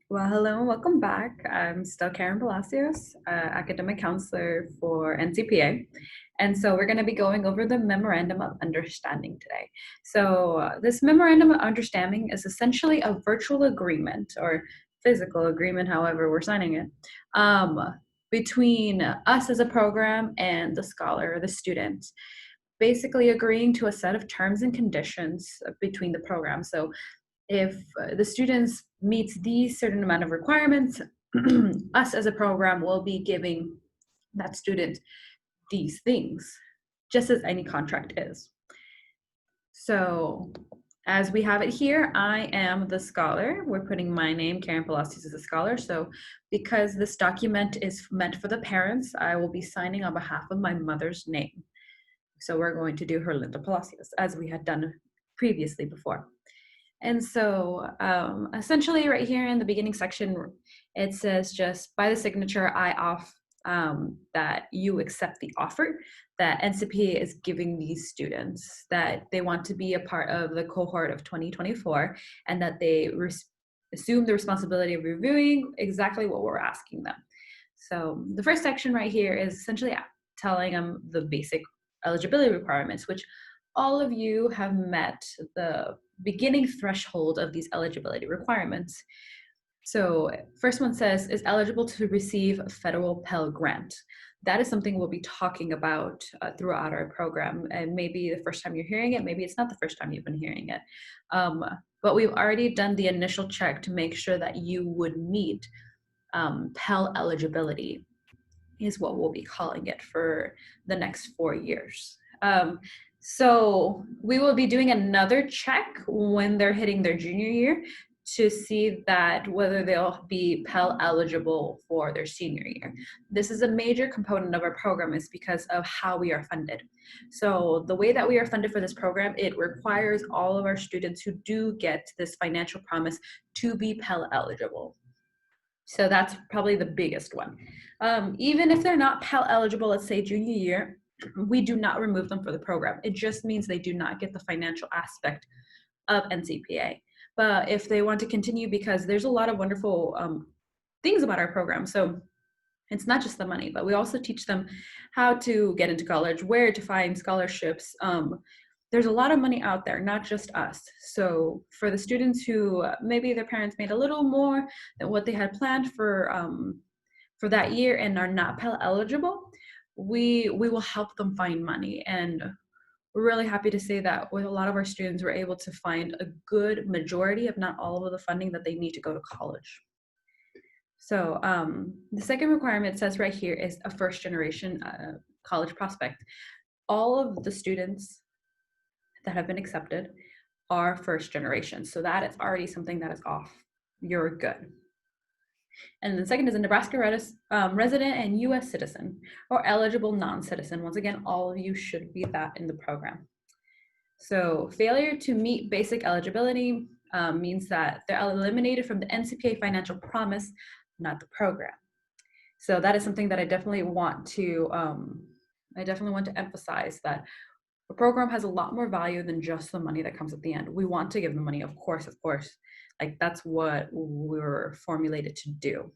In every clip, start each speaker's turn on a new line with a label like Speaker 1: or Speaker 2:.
Speaker 1: Well, hello and welcome back. I'm still Karen Palacios, academic counselor for NCPA. And so we're going to be going over the Memorandum of Understanding today. So this Memorandum of Understanding is essentially a virtual agreement or physical agreement, however we're signing it, between us as a program and the scholar, the student, basically agreeing to a set of terms and conditions between the programs. So if the students meets these certain amount of requirements, us as a program will be giving that student these things, just as any contract is. So as we have it here, I am the scholar. We're putting my name, Karen Palacios, as a scholar. So because this document is meant for the parents, I will be signing on behalf of my mother's name. So we're going to do her Linda Palacios, as we had done previously before. And so essentially right here in the beginning section, it says just by the signature, I off that you accept the offer that NCPA is giving these students, that they want to be a part of the cohort of 2024, and that they assume the responsibility of reviewing exactly what we're asking them. So the first section right here is essentially telling them the basic eligibility requirements, which all of you have met the beginning threshold of these eligibility requirements. So first one says, is eligible to receive a federal Pell Grant. That is something we'll be talking about throughout our program. And maybe the first time you're hearing it, maybe it's not the first time you've been hearing it. But we've already done the initial check to make sure that you would meet Pell eligibility, is what we'll be calling it for the next 4 years. So we will be doing another check when they're hitting their junior year to see that whether they'll be Pell eligible for their senior year. This is a major component of our program is because of how we are funded. So the way that we are funded for this program, it requires all of our students who do get this financial promise to be Pell eligible. So that's probably the biggest one. Even if they're not Pell eligible, let's say junior year, we do not remove them for the program. It just means they do not get the financial aspect of NCPA. But if they want to continue, because there's a lot of wonderful things about our program. So it's not just the money, but we also teach them how to get into college, where to find scholarships. There's a lot of money out there, not just us. So for the students who maybe their parents made a little more than what they had planned for that year and are not Pell eligible, we will help them find money. And we're really happy to say that with a lot of our students, we're able to find a good majority, if not all of the funding that they need to go to college. So the second requirement says right here is a first generation college prospect. All of the students that have been accepted are first generation. So that is already something that is off. You're good. And the second is a Nebraska resident and US citizen or eligible non-citizen. Once again, all of you should be that in the program. So failure to meet basic eligibility means that they're eliminated from the NCPA financial promise, not the program. So that is something that I definitely want to emphasize, that the program has a lot more value than just the money that comes at the end. We want to give the money, of course, like that's what we were formulated to do.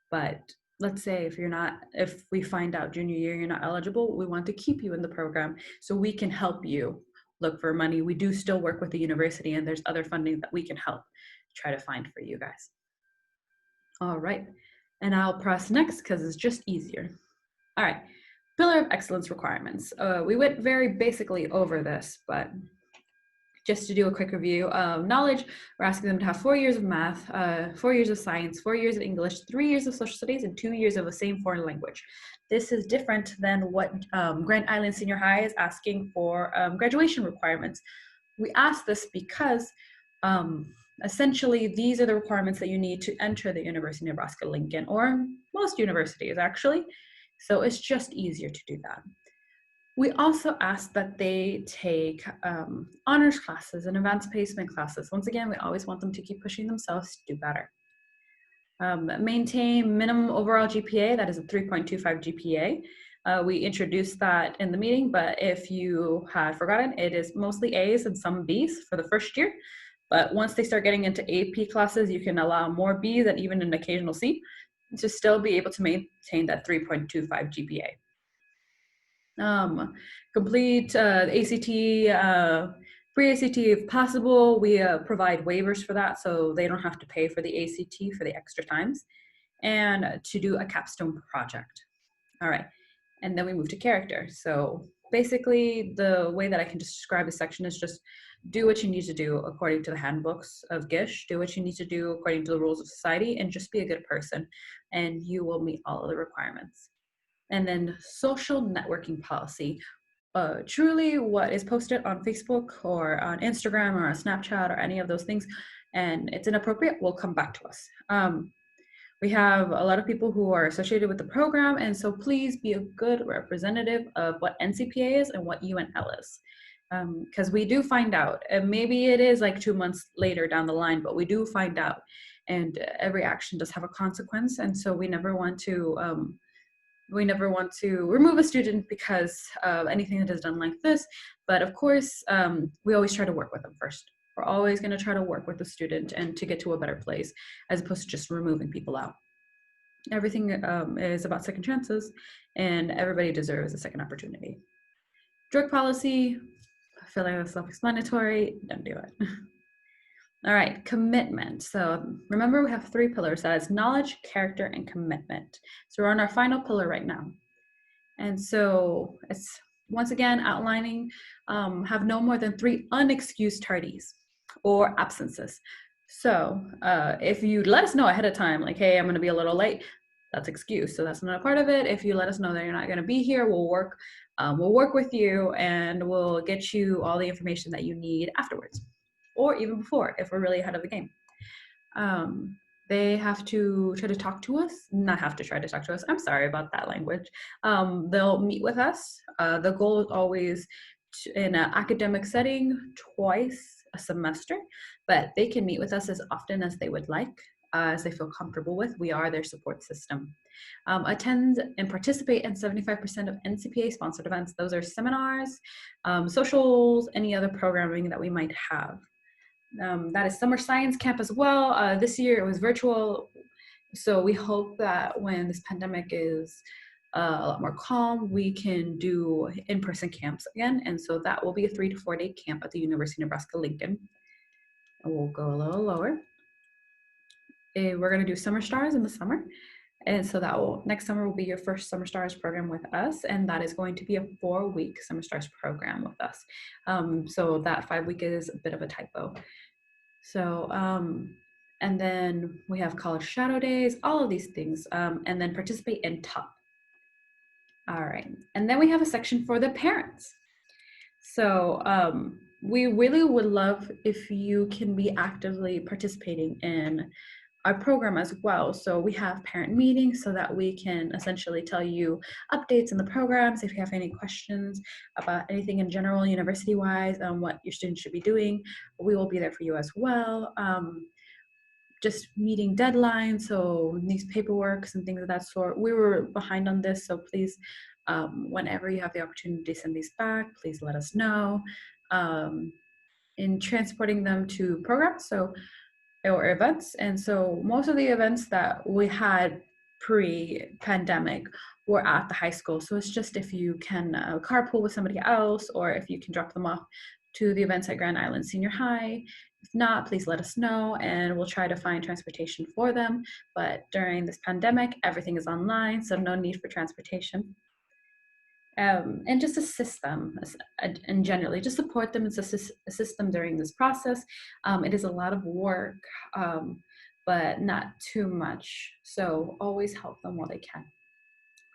Speaker 1: But let's say if we find out junior year you're not eligible, we want to keep you in the program so we can help you look for money. We do still work with the university, and there's other funding that we can help try to find for you guys. All right, and I'll press next because it's just easier. All right, Pillar of Excellence requirements. We went very basically over this, but just to do a quick review, knowledge, we're asking them to have 4 years of math, 4 years of science, 4 years of English, 3 years of social studies, and 2 years of the same foreign language. This is different than what Grand Island Senior High is asking for graduation requirements. We ask this because essentially these are the requirements that you need to enter the University of Nebraska-Lincoln, or most universities actually. So it's just easier to do that. We also ask that they take honors classes and advanced placement classes. Once again, we always want them to keep pushing themselves to do better. Maintain minimum overall GPA, that is a 3.25 GPA. We introduced that in the meeting, but if you had forgotten, it is mostly A's and some B's for the first year. But once they start getting into AP classes, you can allow more Bs and even an occasional C to still be able to maintain that 3.25 GPA. Complete ACT, pre-ACT if possible. We provide waivers for that, so they don't have to pay for the ACT for the extra times, and to do a capstone project. All right, and then we move to character. So basically, the way that I can describe this section is just do what you need to do according to the handbooks of GISH, do what you need to do according to the rules of society, and just be a good person, and you will meet all of the requirements. And then social networking policy. Truly what is posted on Facebook or on Instagram or on Snapchat or any of those things, and it's inappropriate, will come back to us. We have a lot of people who are associated with the program, and so please be a good representative of what NCPA is and what UNL is. Because we do find out, and maybe it is like 2 months later down the line, but we do find out, and every action does have a consequence, and so we never want to remove a student because of anything that is done like this. But of course, we always try to work with them first. We're always going to try to work with the student and to get to a better place, as opposed to just removing people out. Everything is about second chances, and everybody deserves a second opportunity. Drug policy, I feel like that's self-explanatory. Don't do it. All right, commitment. So remember, we have 3 pillars. That is knowledge, character, and commitment. So we're on our final pillar right now. And so it's once again outlining, have no more than 3 unexcused tardies or absences. So if you let us know ahead of time, like, hey, I'm going to be a little late, that's excuse. So that's not a part of it. If you let us know that you're not going to be here, we'll work with you, and we'll get you all the information that you need afterwards, or even before, if we're really ahead of the game. They have to try to talk to us, not have to try to talk to us. I'm sorry about that language. They'll meet with us. The goal is always in an academic setting, twice a semester, but they can meet with us as often as they would like, as they feel comfortable with. We are their support system. Attend and participate in 75% of NCPA sponsored events. Those are seminars, socials, any other programming that we might have. That is summer science camp as well. This year it was virtual, so we hope that when this pandemic is a lot more calm, we can do in-person camps again, and so that will be a 3 to 4 day camp at the University of Nebraska-Lincoln. And we'll go a little lower. We're going to do Summer Stars in the summer, and so that will, next summer will be your first Summer Stars program with us, and that is going to be a 4-week Summer Stars program with us. So that 5-week is a bit of a typo. So, and then we have college shadow days, all of these things, and then participate in TOP. All right, and then we have a section for the parents. So we really would love if you can be actively participating in our program as well. So we have parent meetings so that we can essentially tell you updates in the programs. If you have any questions about anything in general, university-wise, what your students should be doing, we will be there for you as well. Just meeting deadlines, so these paperworks and things of that sort. We were behind on this, so please, whenever you have the opportunity to send these back, please let us know. In transporting them to programs, or events. And so most of the events that we had pre-pandemic were at the high school. So it's just if you can carpool with somebody else, or if you can drop them off to the events at Grand Island Senior High. If not, please let us know, and we'll try to find transportation for them. But during this pandemic, everything is online, so no need for transportation. And just assist them, and generally just support them and assist them during this process. It is a lot of work, but not too much. So always help them while they can.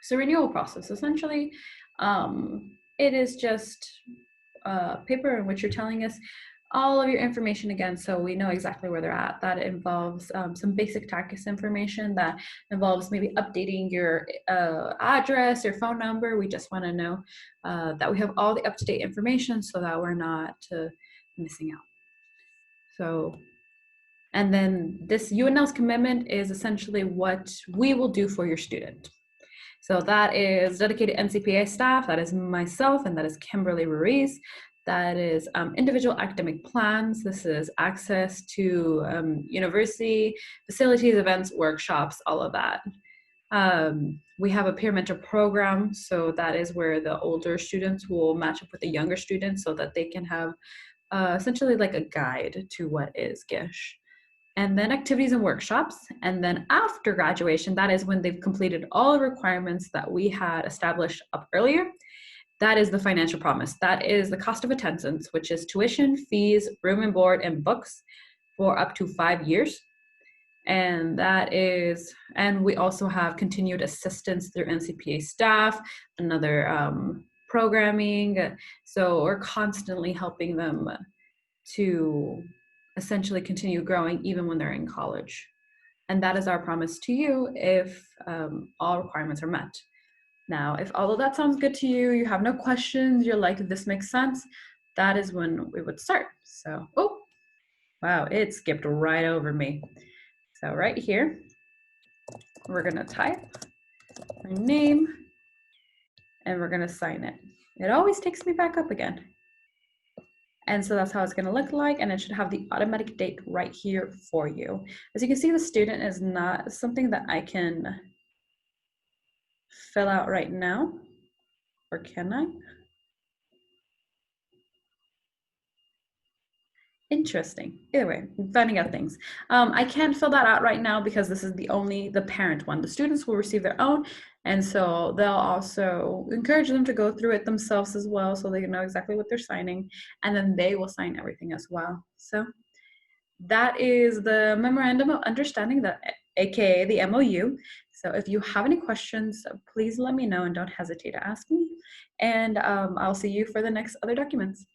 Speaker 1: So renewal process, essentially, it is just a paper in which you're telling us all of your information again, so we know exactly where they're at. That involves some basic tax information. That involves maybe updating your address, your phone number. We just want to know that we have all the up-to-date information so that we're not missing out. So, and then this UNL's commitment is essentially what we will do for your student. So that is dedicated NCPA staff, that is myself, and that is Kimberly Ruiz. That is individual academic plans. This is access to university facilities, events, workshops, all of that. We have a peer mentor program, so that is where the older students will match up with the younger students so that they can have essentially like a guide to what is GISH. And then activities and workshops. And then after graduation, that is when they've completed all the requirements that we had established up earlier. That is the financial promise. That is the cost of attendance, which is tuition, fees, room and board, and books for up to 5 years. And that is, and we also have continued assistance through NCPA staff, another programming. So we're constantly helping them to essentially continue growing even when they're in college. And that is our promise to you if all requirements are met. Now, if all of that sounds good to you, you have no questions, you're like, this makes sense, that is when we would start. So, oh, wow, it skipped right over me. So right here, we're gonna type our name and we're gonna sign it. It always takes me back up again. And so that's how it's gonna look like, and it should have the automatic date right here for you. As you can see, the student is not something that I can fill out right now, or can I? Interesting. Either way, I'm finding out things. I can't fill that out right now because this is the parent one. The students will receive their own, and so they'll also encourage them to go through it themselves as well so they know exactly what they're signing, and then they will sign everything as well. So that is the Memorandum of Understanding, aka the MOU. So if you have any questions, please let me know and don't hesitate to ask me. And I'll see you for the next other documents.